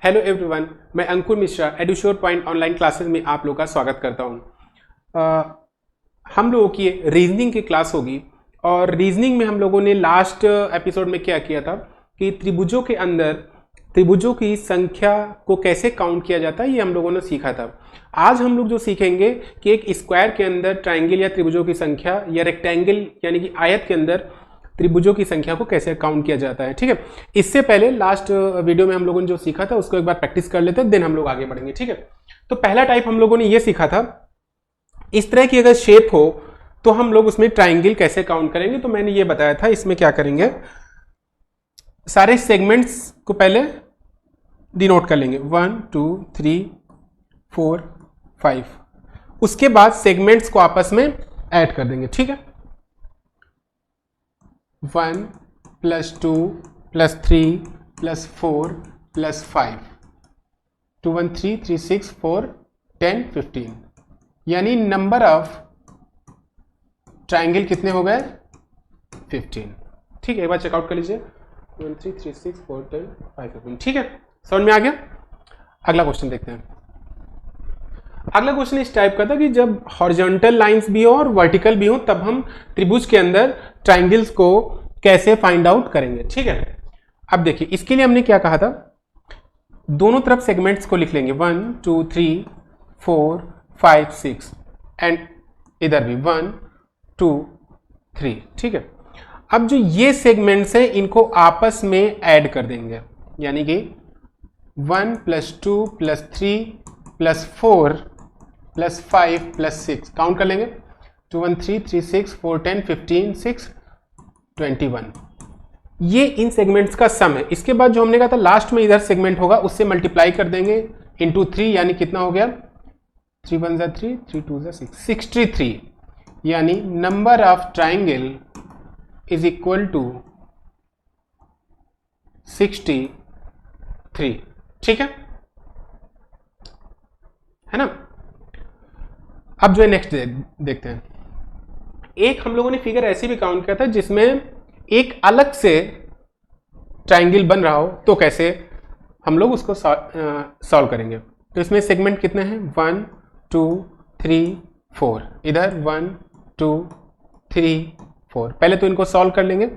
Hello everyone, मैं अंकुर Mishra एडुश्योर point online classes में आप लोग का स्वागत करता हूँ। हम लोगों की रीजनिंग की क्लास होगी और रीजनिंग में हम लोगों ने लास्ट एपिसोड में क्या किया था कि त्रिभुजों के अंदर त्रिभुजों की संख्या को कैसे काउंट किया जाता है ये हम लोगों ने सीखा था। आज हम लोग जो सीखेंगे कि एक स्क्वायर के अंदर ट्राइंगल या त्रिभुजों की संख्या या रेक्टेंगल यानी कि आयत के अंदर त्रिभुजों की संख्या को कैसे काउंट किया जाता है। ठीक है, इससे पहले लास्ट वीडियो में हम लोगों ने जो सीखा था उसको एक बार प्रैक्टिस कर लेते हैं, देन हम लोग आगे बढ़ेंगे। ठीक है, तो पहला टाइप हम लोगों ने ये सीखा था, इस तरह की अगर शेप हो तो हम लोग उसमें ट्राइंगल कैसे काउंट करेंगे। तो मैंने ये बताया था, इसमें क्या करेंगे, सारे सेगमेंट्स को पहले डिनोट कर लेंगे 1 2 3 4 5, उसके बाद सेगमेंट्स को आपस में ऐड कर देंगे। ठीक है, 1 + 2 + 3 + 4 + 5, 2 1 3 3 6 4 10 15, यानी नंबर ऑफ ट्राइंगल कितने हो गए 15। ठीक है, एक बार चेकआउट कर लीजिए 1 3 3 6 4 10 5 15। ठीक है, समझ में आ गया। अगला क्वेश्चन देखते हैं। अगला क्वेश्चन इस टाइप का था कि जब हॉरिजॉन्टल लाइंस भी हो और वर्टिकल भी हो तब हम त्रिभुज के अंदर ट्राइंगल्स को कैसे फाइंड आउट करेंगे। ठीक है, अब देखिए इसके लिए हमने क्या कहा था, दोनों तरफ सेगमेंट्स को लिख लेंगे 1 2 3 4 5 6 एंड इधर भी 1 2 3। ठीक है, अब जो ये सेगमेंट्स हैं इनको आपस में ऐड कर देंगे, यानी कि 1 + 2 + 3 + 4 + 5 + 6 काउंट कर लेंगे 2 1 3 3 6 4 10 15 6 21। ये इन सेगमेंट्स का सम है। इसके बाद जो हमने कहा था लास्ट में इधर सेगमेंट होगा उससे मल्टीप्लाई कर देंगे इंटू 3, यानी कितना हो गया 3 1 = 3 3 2 = 6 63, यानी number of triangle is equal to 63। ठीक है ना। अब जो है नेक्स्ट देखते हैं। एक हम लोगों ने फिगर ऐसे भी काउंट किया था जिसमें एक अलग से ट्राइंगल बन रहा हो, तो कैसे हम लोग उसको सॉल्व करेंगे। तो इसमें सेगमेंट कितने हैं 1 2 3 4, इधर 1 2 3 4। पहले तो इनको सॉल्व कर लेंगे,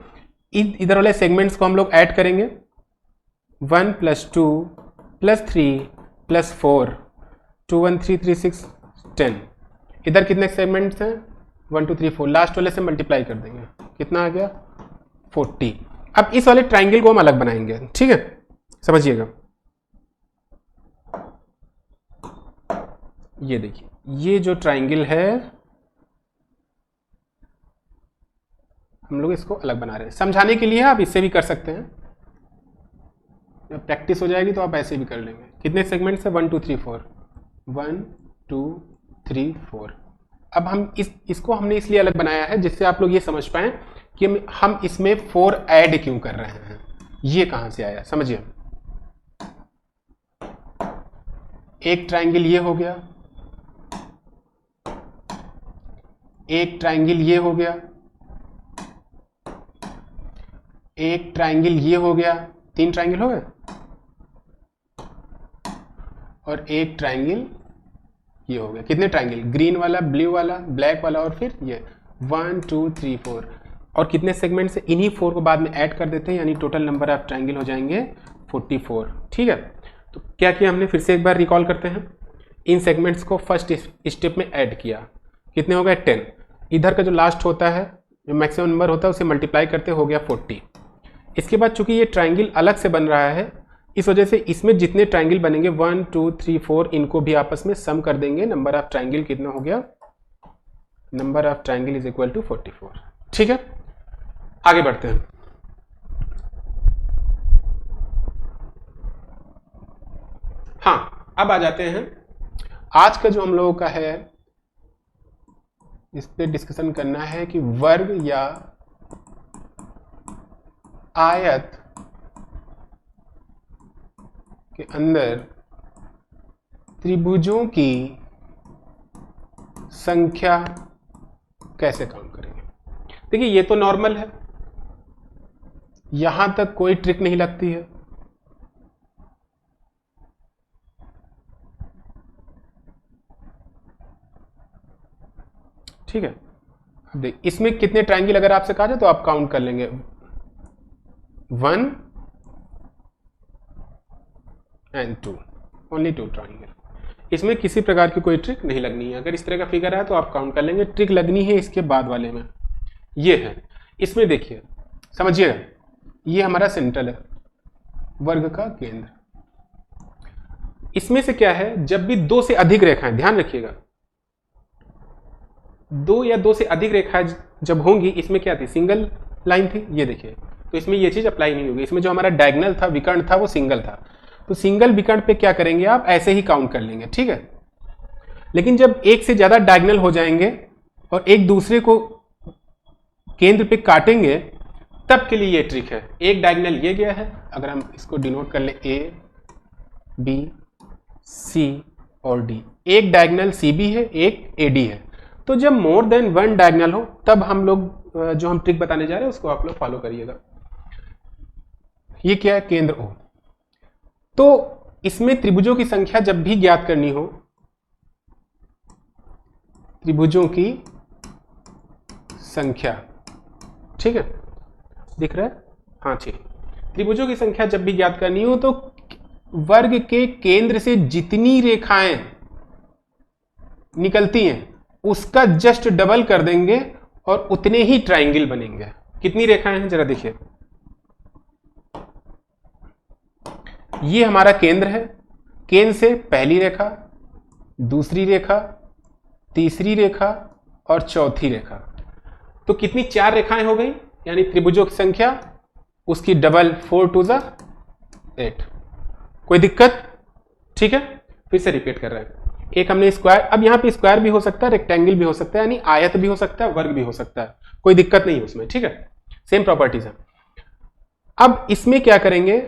इधर वाले सेगमेंट्स को हम लोग ऐड करेंगे 1 + 2 + 3 + 4 2 1 3 3 6 10। इधर कितने सेगमेंट्स हैं 1 2 3 4, लास्ट वाले से मल्टीप्लाई कर देंगे, कितना आ गया 40। अब इस वाले ट्राइंगल को हम अलग बनाएंगे। ठीक है, समझिएगा। ये देखिए, ये जो ट्राइंगल है हम लोग इसको अलग बना रहे हैं। समझाने के लिए आप इससे भी कर सकते हैं, जब प्रैक्टिस हो जाएगी तो आप ऐसे भी कर लेंगे। कितने सेगमेंट्स है 1 2 3 4, 1 2 3 4। अब हम इसको हमने इसलिए अलग बनाया है जिससे आप लोग ये समझ पाएं कि हम इसमें 4 ऐड क्यों कर रहे हैं, ये कहां से आया समझिए। एक ट्राइंगल ये हो गया, एक ट्राइंगल ये हो गया, एक ट्राइंगल ये हो गया, 3 ट्राइंगल हो गए, और एक ट्राइंगल ये हो गया। कितने ट्राइंगल, ग्रीन वाला, ब्लू वाला, ब्लैक वाला, और फिर ये 1 2 3 4। और कितने सेगमेंट से, इन्हीं 4 को बाद में ऐड कर देते हैं, यानी टोटल नंबर ऑफ ट्राइंगल हो जाएंगे 44। ठीक है, तो क्या किया हमने, फिर से एक बार रिकॉल करते हैं। इन सेगमेंट्स को फर्स्ट स्टेप में ऐड किया, कितने हो गए 10। इधर का जो लास्ट होता है, जो मैक्सिमम नंबर होता है, उसे मल्टीप्लाई करते हो गया 40। इसके बाद चूंकि ये ट्राइंगल अलग से बन रहा है, इस वजह से इसमें जितने ट्राइंगल बनेंगे 1 2 3 4, इनको भी आपस में सम कर देंगे। नंबर ऑफ ट्राइंगल कितना हो गया, number of triangle is equal to 44। ठीक है, आगे बढ़ते हैं। हाँ, अब आ जाते हैं आज का जो हम लोगों का है, इस पे डिस्कशन करना है कि वर्ग या आयत के अंदर त्रिभुजों की संख्या कैसे काउंट करेंगे। देखिए ये तो नॉर्मल है, यहां तक कोई ट्रिक नहीं लगती है। ठीक है। अब देख इसमें कितने ट्रायंगल अगर आपसे कहा जाए तो आप काउंट कर लेंगे 1 and 2, ओनली 2 ट्रायंगल। इसमें किसी प्रकार की कोई ट्रिक नहीं लगनी है। अगर इस तरह का फिगर है तो आप काउंट कर लेंगे, ट्रिक लगनी है इसके बाद वाले में। ये है, इसमें देखिए समझिएगा, ये हमारा सेंट्रल है, वर्ग का केंद्र। इसमें से क्या है, जब भी 2 से अधिक रेखाएं, ध्यान रखिएगा 2 या 2 से अधिक रेखाएं जब होंगी, इसमें क्या थी, सिंगल लाइन थी, ये देखिए, तो इसमें ये चीज अप्लाई नहीं होगी। इसमें जो हमारा डायगोनल था, विकर्ण था, वो सिंगल था, तो सिंगल विकर्ण पे क्या करेंगे आप, ऐसे ही काउंट कर लेंगे, ठीक है। लेकिन जब एक से ज्यादा डायगोनल हो जाएंगे और एक दूसरे को केंद्र पे काटेंगे, तब के लिए ये ट्रिक है। एक डायगोनल ये गया है, अगर हम इसको डिनोट कर ले A, B, C और D, एक डायगोनल CB है, एक AD है। तो जब मोर देन 1 डायगोनल हो तब हम लोग जो हम ट्रिक बताने जा रहे हैं उसको आप लोग फॉलो करिएगा। ये क्या है, केंद्र O। तो इसमें त्रिभुजों की संख्या जब भी ज्ञात करनी हो, त्रिभुजों की संख्या, ठीक है, दिख रहा है, हाँ ठीक। त्रिभुजों की संख्या जब भी ज्ञात करनी हो तो वर्ग के केंद्र से जितनी रेखाएं निकलती हैं उसका जस्ट डबल कर देंगे और उतने ही ट्रायंगल बनेंगे। कितनी रेखाएं हैं जरा देखिए, ये हमारा केंद्र है, केंद्र से पहली रेखा, दूसरी रेखा, तीसरी रेखा और चौथी रेखा, तो कितनी 4 रेखाएं हो गई, यानी त्रिभुजों की संख्या उसकी डबल, 4 2 ज़ा 8। कोई दिक्कत, ठीक है। फिर से रिपीट कर रहे हैं, एक हमने स्क्वायर, अब यहां पे स्क्वायर भी हो सकता है, रेक्टेंगल भी हो सकता है, यानी आयत भी हो सकता है, वर्ग भी हो सकता है, कोई दिक्कत नहीं है उसमें, ठीक है, सेम प्रॉपर्टीज है। अब इसमें क्या करेंगे,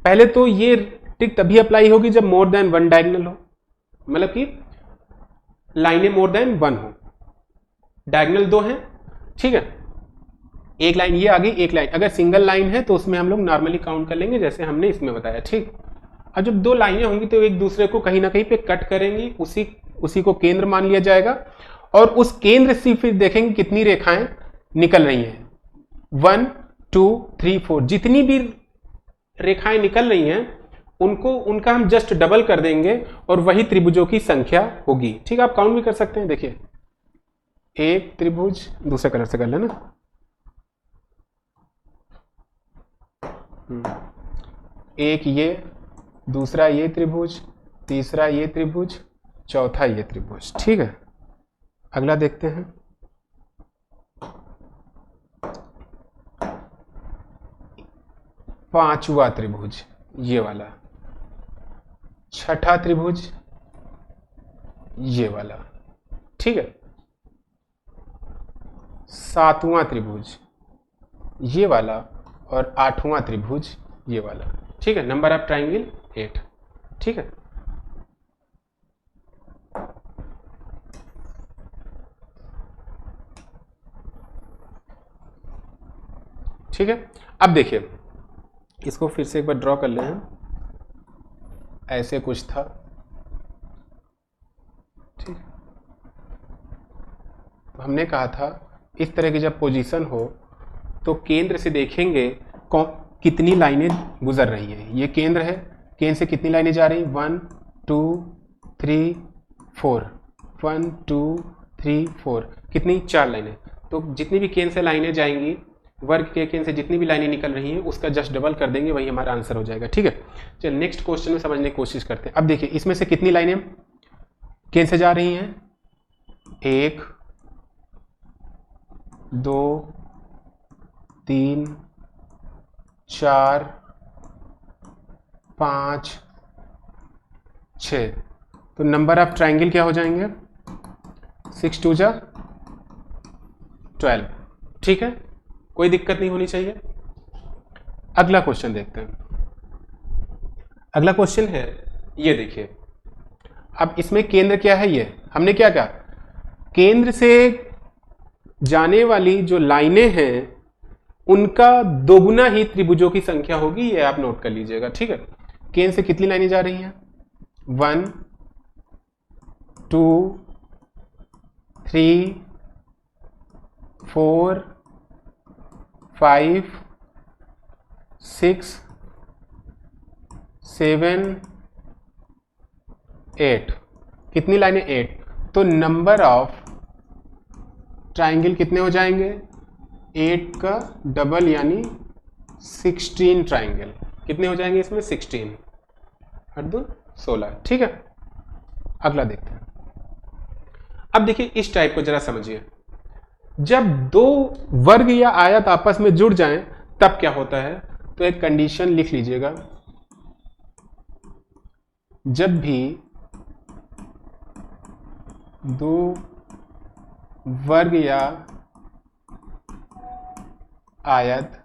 पहले तो ये ट्रिक तभी अप्लाई होगी जब मोर देन 1 डायगोनल हो, मतलब कि लाइनें मोर देन 1 हो। डायगोनल 2 हैं, ठीक है, एक लाइन ये आ गई, एक लाइन, अगर सिंगल लाइन है तो उसमें हम लोग नॉर्मली काउंट कर लेंगे जैसे हमने इसमें बताया, ठीक। अब जब 2 लाइनें होंगी तो एक दूसरे को कहीं ना कहीं पे कट करेंगी, उसी को केंद्र मान लिया जाएगा और उस केंद्र से फिर देखेंगे कितनी रेखाएं निकल रही हैं, 1 2 3 4, जितनी भी रेखाएं निकल रही हैं उनका हम जस्ट डबल कर देंगे और वही त्रिभुजों की संख्या होगी, ठीक। आप काउंट भी कर सकते हैं, देखिए एक त्रिभुज, दूसरे कलर से कर लेना, एक ये, दूसरा ये त्रिभुज, तीसरा ये त्रिभुज, चौथा ये त्रिभुज, ठीक है। अगला देखते हैं, पांचवा त्रिभुज ये वाला, छठा त्रिभुज ये वाला, ठीक है, सातवां त्रिभुज ये वाला और आठवां त्रिभुज ये वाला, ठीक है। नंबर ऑफ ट्रायंगल 8, ठीक है। ठीक है, अब देखिए इसको फिर से एक बार ड्रॉ कर ले हम, ऐसे कुछ था, ठीक। हमने कहा था इस तरह की जब पोजीशन हो तो केंद्र से देखेंगे कितनी लाइनें गुजर रही हैं। ये केंद्र है, केंद्र से कितनी लाइनें जा रही हैं, 1 2 3 4, 1 2 3 4, कितनी, 4 लाइनें। तो जितनी भी केंद्र से लाइनें जाएंगी, वर्ग के केंद्र से जितनी भी लाइनें निकल रही हैं उसका जस्ट डबल कर देंगे, वही हमारा आंसर हो जाएगा, ठीक है। चलिए नेक्स्ट क्वेश्चन में समझने की कोशिश करते हैं। अब देखिए इसमें से कितनी लाइनें केंद्र से जा रही हैं, 1 2 3 4 5 6, तो नंबर ऑफ ट्रायंगल क्या हो जाएंगे, 6 2 ज़ा 12, ठीक है, कोई दिक्कत नहीं होनी चाहिए। अगला क्वेश्चन देखते हैं। अगला क्वेश्चन है ये देखिए, अब इसमें केंद्र क्या है, ये हमने क्या कहा, केंद्र से जाने वाली जो लाइनें हैं उनका दोगुना ही त्रिभुजों की संख्या होगी, ये आप नोट कर लीजिएगा, ठीक है। केंद्र से कितनी लाइनें जा रही हैं, 1 2 3 4 5 6 7 8। कितनी लाइनें? 8। तो नंबर ऑफ ट्राइंगल कितने हो जाएंगे? 8 का डबल यानी 16 ट्राइंगल। कितने हो जाएंगे इसमें? 16 और 2 16। ठीक है, अगला देखते हैं। अब देखिए इस टाइप को जरा समझिए। जब दो वर्ग या आयत आपस में जुड़ जाएं तब क्या होता है? तो एक कंडीशन लिख लीजिएगा। जब भी दो वर्ग या आयत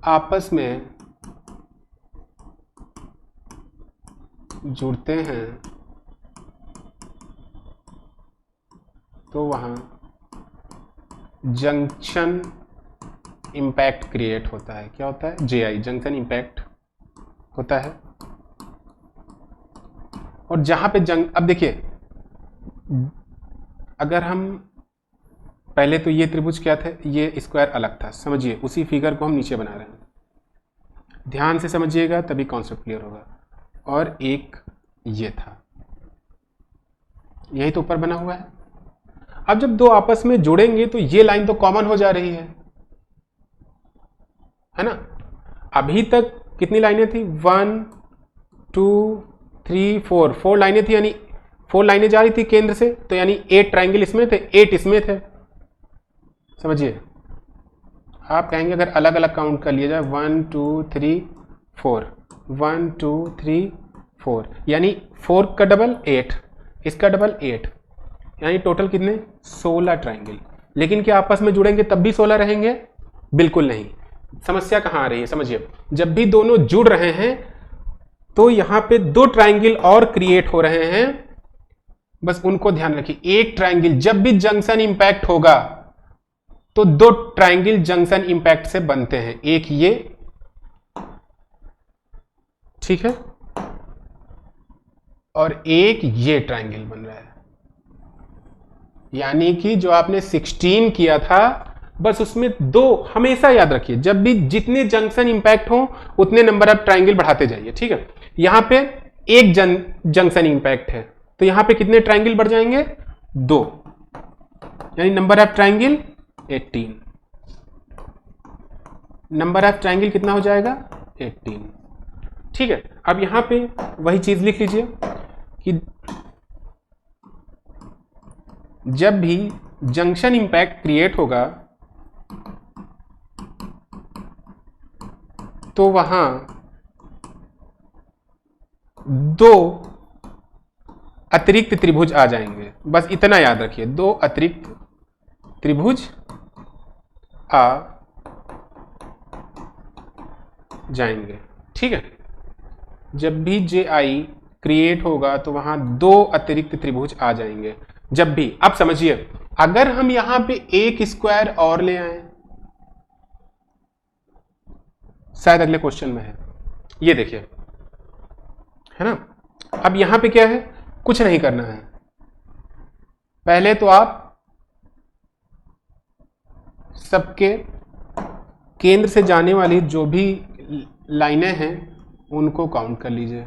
आपस में जुड़ते हैं तो वहां जंक्शन इंपैक्ट क्रिएट होता है। क्या होता है? JI, जंक्शन इंपैक्ट होता है। और जहां पे अब देखिए, अगर हम पहले तो ये त्रिभुज क्या था? ये स्क्वायर अलग था, समझिए। उसी फिगर को हम नीचे बना रहे हैं, ध्यान से समझिएगा तभी कॉन्सेप्ट क्लियर होगा। और एक ये था, यही तो ऊपर बना हुआ है। अब जब दो आपस में जुड़ेंगे तो ये लाइन तो कॉमन हो जा रही है ना? अभी तक कितनी लाइनें थी? 1 2 3 4, 4 लाइनें थी, यानी 4 लाइनें जा रही थी केंद्र से, तो यानी 8 ट्राइंगल इसमें थे, 8 इसमें थे। समझिए, आप कहेंगे अगर अलग अलग काउंट कर लिया जाए 1 2 3 4, 1 2 3 4, यानी 4 का डबल 8, इसका डबल 8, यानी टोटल कितने? 16 ट्राइंगल। लेकिन क्या आपस में जुड़ेंगे तब भी 16 रहेंगे? बिल्कुल नहीं। समस्या कहां आ रही है? समझिए, जब भी दोनों जुड़ रहे हैं तो यहां पे 2 ट्राइंगल और क्रिएट हो रहे हैं, बस उनको ध्यान रखिए। एक ट्राइंगल जब भी जंक्शन इंपैक्ट होगा तो 2 ट्राइंगल जंक्शन इंपैक्ट से बनते हैं, एक ये, ठीक है, और एक ये ट्राइंगल बन रहा है। यानी कि जो आपने 16 किया था, बस उसमें 2 हमेशा याद रखिए। जब भी जितने जंक्शन इंपैक्ट हो उतने नंबर ऑफ ट्राइंगल बढ़ाते जाइए, ठीक है। यहां पे एक जंक्शन इंपैक्ट है तो यहां पे कितने ट्राइंगल बढ़ जाएंगे? 2, यानी number of triangle 18। Number of triangle कितना हो जाएगा? 18। ठीक है, अब यहां पे वही चीज लिख लीजिए कि जब भी जंक्शन इंपैक्ट क्रिएट होगा तो वहां 2 अतिरिक्त त्रिभुज आ जाएंगे। बस इतना याद रखिए, 2 अतिरिक्त त्रिभुज आ जाएंगे। ठीक है, जब भी JI क्रिएट होगा तो वहां 2 अतिरिक्त त्रिभुज आ जाएंगे। जब भी, अब समझिए, अगर हम यहां पे एक स्क्वायर और ले आए, शायद अगले क्वेश्चन में है, ये देखिए, है ना। अब यहां पे क्या है? कुछ नहीं करना है। पहले तो आप सबके केंद्र से जाने वाली जो भी लाइनें हैं उनको काउंट कर लीजिए।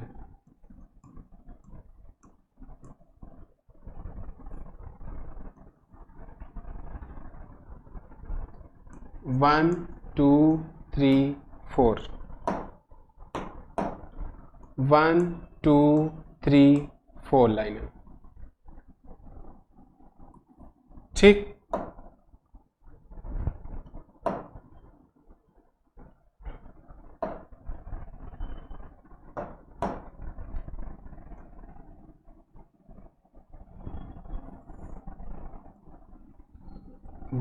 वन 2 3 4, 1 2 3 4 लाइनें, ठीक।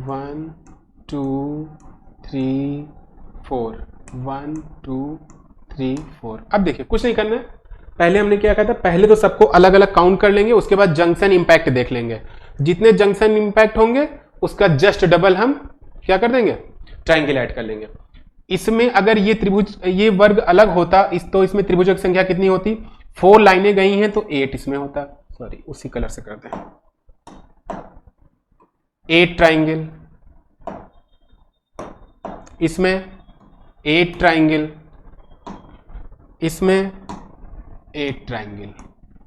वन 2 3 4, 1 2 3 4। अब देखिए, कुछ नहीं करना है। पहले हमने क्या कहा था? पहले तो सबको अलग अलग काउंट कर लेंगे, उसके बाद जंक्शन इंपैक्ट देख लेंगे। जितने जंक्शन इंपैक्ट होंगे उसका जस्ट डबल हम क्या कर देंगे? ट्राइंगल ऐड कर लेंगे। इसमें अगर ये त्रिभुज, ये वर्ग अलग होता तो इसमें त्रिभुजों की संख्या कितनी होती? 4 लाइनें गई हैं तो 8 इसमें होता, सॉरी उसी कलर से करते हैं, 8 ट्राइंगल, इसमें 8 ट्राइंगल, इसमें 8 ट्राइंगल।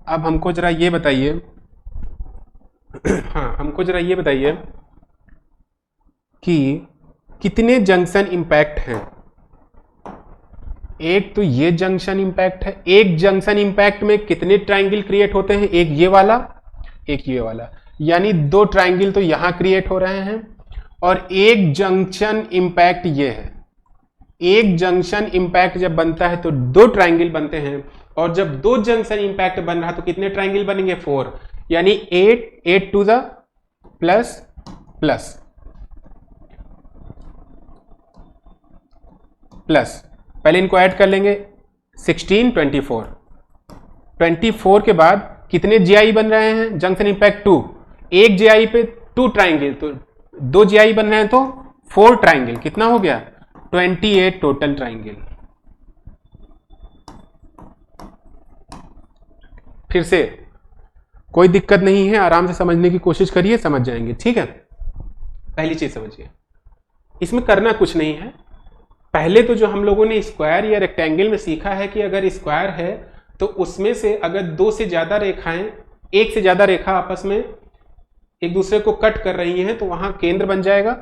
अब हमको जरा ये बताइए हाँ हमको जरा ये बताइए कि कितने जंक्शन इंपैक्ट हैं। एक तो ये जंक्शन इंपैक्ट है, एक जंक्शन इंपैक्ट में कितने ट्राइंगल क्रिएट होते हैं, एक ये वाला एक ये वाला, यानी 2 ट्राइंगल तो यहां क्रिएट हो रहे हैं, और एक जंक्शन इंपैक्ट ये है। एक जंक्शन इंपैक्ट जब बनता है तो 2 ट्राइंगल बनते हैं, और जब 2 जंक्शन इंपैक्ट बन रहा तो कितने ट्राइंगल बनेंगे, 4, यानी 8 to the plus plus plus, पहले इनको ऐड कर लेंगे, 16 24 के बाद कितने जीआई बन रहे हैं, जंक्शन इंपैक्ट 2, एक जीआई पे 2 ट्राइंगल, तो 2 जीआई बन रहे हैं तो 4 ट्राइंगल, कितना हो गया 28 टोटल ट्राइंगल। फिर से कोई दिक्कत नहीं है, आराम से समझने की कोशिश करिए, समझ जाएंगे, ठीक है। पहली चीज समझिए, इसमें करना कुछ नहीं है। पहले तो जो हम लोगों ने स्क्वायर या रेक्टेंगल में सीखा है कि अगर स्क्वायर है तो उसमें से अगर 2 से ज्यादा रेखाएं, एक से ज्यादा रेखा आपस में एक दूसरे को कट कर रही हैं तो वहां केंद्र बन जाएगा,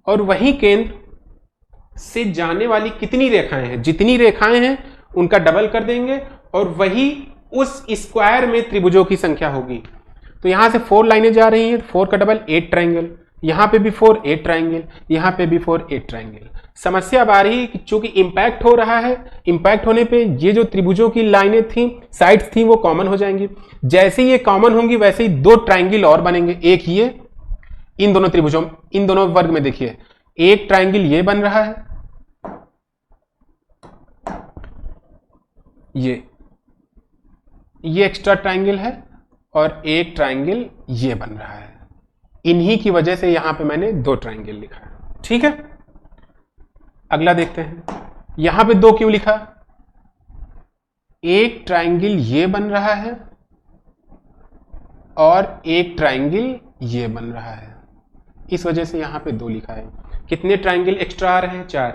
और वही केंद्र से जाने वाली कितनी रेखाएं हैं, जितनी रेखाएं हैं उनका डबल कर देंगे, और वही उस स्क्वायर में त्रिभुजों की संख्या होगी। तो यहां से 4 लाइनें जा रही हैं, 4 का डबल 8 ट्राइंगल, यहां पे भी 4 8 ट्राइंगल, यहां पे भी 4 8 ट्राइंगल। समस्या अब आ रही है कि चूंकि इंपैक्ट हो रहा है, इंपैक्ट होने पे ये जो त्रिभुजों की लाइनें थी, साइड्स थी, वो कॉमन हो जाएंगी। जैसे ही ये कॉमन होंगी वैसे ही 2 ट्राइंगल और बनेंगे, एक ये, इन दोनों त्रिभुजों, इन दोनों वर्ग में देखिए, एक ट्राइंगल ये बन रहा है, ये एक्स्ट्रा ट्राइंगल है, और एक ट्राइंगल ये बन रहा है। इन्हीं की वजह से यहां पे मैंने 2 ट्राइंगल लिखा है, ठीक है। अगला देखते हैं, यहां पे 2 क्यों लिखा, एक ट्राइंगल ये बन रहा है और एक ट्राइंगल ये बन रहा है, इस वजह से यहां पे 2 लिखा है। कितने ट्राइंगल एक्स्ट्रा आ रहे हैं, 4।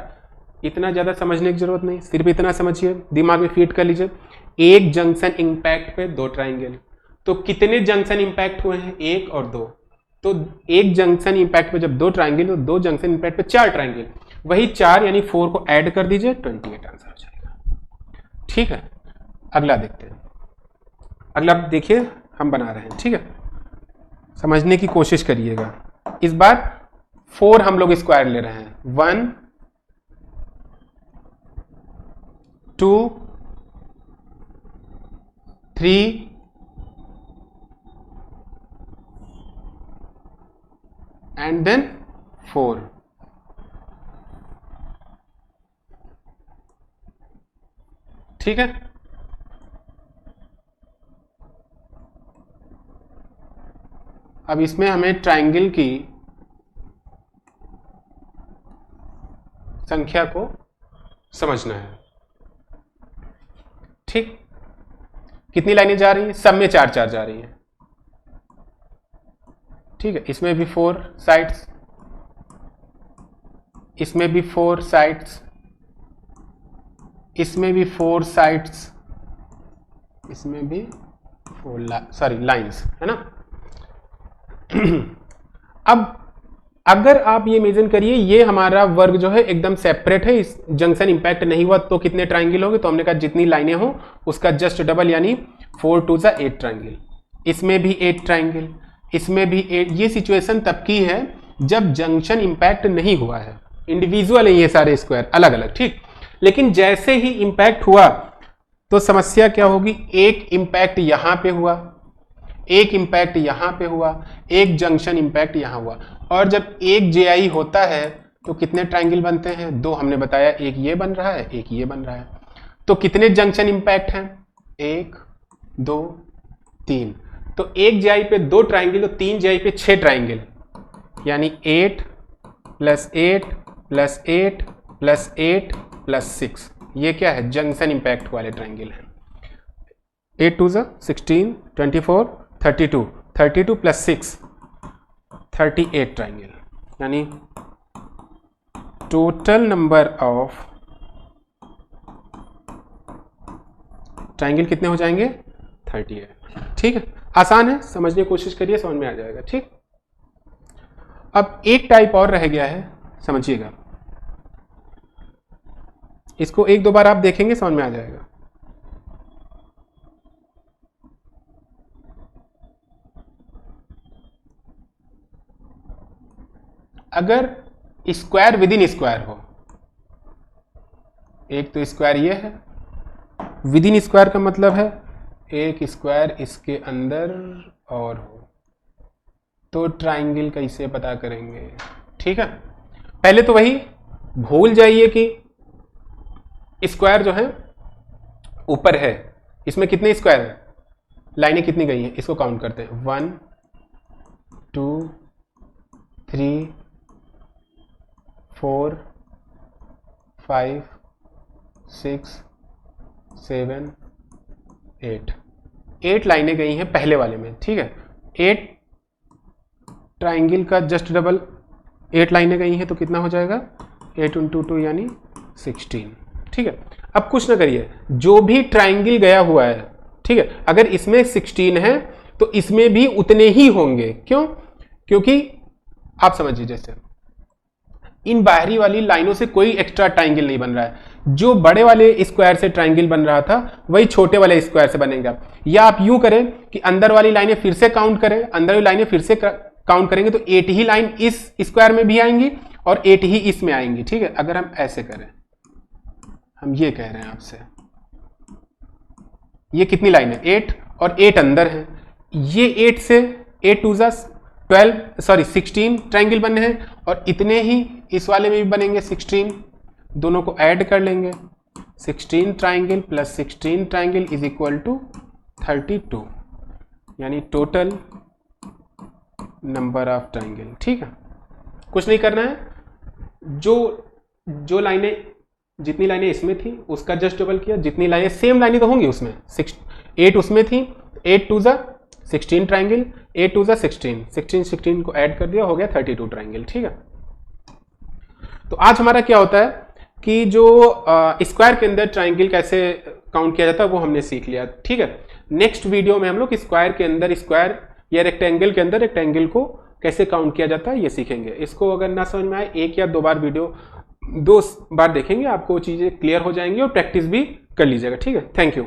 इतना ज्यादा समझने की जरूरत नहीं, सिर्फ इतना समझिए, दिमाग में फीड कर लीजिए, एक जंक्शन इंपैक्ट पे 2 ट्राइंगल, तो कितने जंक्शन इंपैक्ट हुए हैं, 1 और 2, तो एक जंक्शन इंपैक्ट पे जब 2 ट्राइंगल तो 2 जंक्शन इंपैक्ट पे 4 ट्राइंगल, वही 4 यानी 4 को ऐड कर दीजिए, 28 आंसर हो जाएगा, ठीक है। अगला देखते हैं, अगला देखिए हम बना रहे हैं, ठीक है, समझने की कोशिश करिएगा। इस बार 4 हम लोग स्क्वायर ले रहे हैं, 1 2 3 and then 4, ठीक है। अब इसमें हमें ट्राइंगल की संख्या को समझना है, ठीक। कितनी लाइनें जा रही हैं, सब में 4 4 जा रही हैं, ठीक है। इसमें भी 4 साइड्स, इसमें भी 4 साइड्स, इसमें भी 4 साइड्स, इसमें भी 4 लाइंस, है ना। अब अगर आप ये इमेजिन करिए, ये हमारा वर्ग जो है एकदम सेपरेट है, इस जंक्शन इंपैक्ट नहीं हुआ तो कितने ट्राइंगल होंगे, तो हमने कहा जितनी लाइनें हो उसका जस्ट डबल, यानी 4 2 8 ट्राइंगल। इसमें भी 8 ट्राइंगल, इसमें भी 8। ये सिचुएशन तब की है जब जंक्शन इंपैक्ट नहीं हुआ है, इंडिविजुअल है ये सारे स्क्वायर अलग अलग, ठीक। लेकिन जैसे ही इंपैक्ट हुआ तो समस्या क्या होगी, एक इंपैक्ट यहां पे हुआ, एक इंपैक्ट यहां पे हुआ, एक जंक्शन इंपैक्ट यहां हुआ, और जब एक जेआई होता है तो कितने ट्राइंगल बनते हैं, 2 हमने बताया, एक ये बन रहा है, एक ये बन रहा है। तो कितने जंक्शन इंपैक्ट हैं, 1 2 3, तो एक जेआई पे 2 ट्राइंगल, तो 3 जेआई पे 6 ट्राइंगल, यानी 8 + 8 + 8 + 8 + 6, ये क्या है, जंक्शन इंपैक्ट वाले ट्राइंगल हैं। 8 2 16 24 32, 32 प्लस 6 38 ट्राइंगल, यानी टोटल नंबर ऑफ ट्राइंगल कितने हो जाएंगे? 38। ठीक है, आसान है, समझने की कोशिश करिए, समझ में आ जाएगा। ठीक, अब एक टाइप और रह गया है, समझिएगा, इसको एक दो बार आप देखेंगे समझ में आ जाएगा। अगर स्क्वायर विद इन स्क्वायर हो, एक तो स्क्वायर ये है, विद इन स्क्वायर का मतलब है एक स्क्वायर इसके अंदर और हो, तो ट्राइंगल कैसे पता करेंगे? ठीक है, पहले तो वही भूल जाइए कि स्क्वायर जो है ऊपर है, इसमें कितने स्क्वायर है, लाइनें कितनी गई हैं, इसको काउंट करते हैं। 1 2 3 4 5 6 7 8, 8 लाइनें गई हैं पहले वाले में। ठीक है, 8 ट्राइंगल का जस्ट डबल 8 लाइनें गई हैं, तो कितना हो जाएगा? 8 × 2 यानी 16। ठीक है, अब कुछ ना करिए, जो भी ट्राइंगल गया हुआ है, ठीक है, अगर इसमें 16 है तो इसमें भी उतने ही होंगे। क्यों? क्योंकि आप समझिए, जैसे इन बाहरी वाली लाइनों से कोई एक्स्ट्रा ट्राइंगल नहीं बन रहा है, जो बड़े वाले स्क्वायर से ट्राइंगल बन रहा था वही छोटे वाले स्क्वायर से बनेगा। या आप यूं करें कि अंदर वाली लाइनें फिर से काउंट करें, अंदर वाली लाइनें फिर से काउंट करेंगे तो 8 ही लाइन इस स्क्वायर में भी आएंगी और 8 ही इसमें आएंगी। ठीक है, अगर हम ऐसे करें, हम ये कह रहे हैं आपसे, ये कितनी लाइन है? 8 और 8 अंदर है, ये 8 से 8 2 16 ट्राइंगल बने हैं और इतने ही इस वाले में भी बनेंगे 16, दोनों को ऐड कर लेंगे, 16 triangle plus 16 triangle is equal to 32, यानी टोटल नंबर ऑफ ट्राइंगल। ठीक है, कुछ नहीं करना है, जो लाइनें, जितनी लाइनें इसमें थी उसका जस्ट डबल किया, जितनी लाइनें सेम लाइनें तो होंगी उसमें, 8 उसमें थी, 8 2 16 ट्राइंगल, 8 2 16 को ऐड कर दिया, हो गया 32 ट्राइंगल। ठीक है, तो आज हमारा क्या होता है कि जो स्क्वायर के अंदर ट्राइंगल कैसे काउंट किया जाता है वो हमने सीख लिया। ठीक है, नेक्स्ट वीडियो में हम लोग स्क्वायर के अंदर स्क्वायर या रेक्टेंगल के अंदर रेक्टेंगल को कैसे काउंट किया जाता है ये सीखेंगे। इसको अगर ना समझ में आए, 1 या 2 बार वीडियो 2 बार देखेंगे, आपको चीजें क्लियर हो जाएंगी और प्रैक्टिस भी कर लीजिएगा। ठीक है, थैंक यू।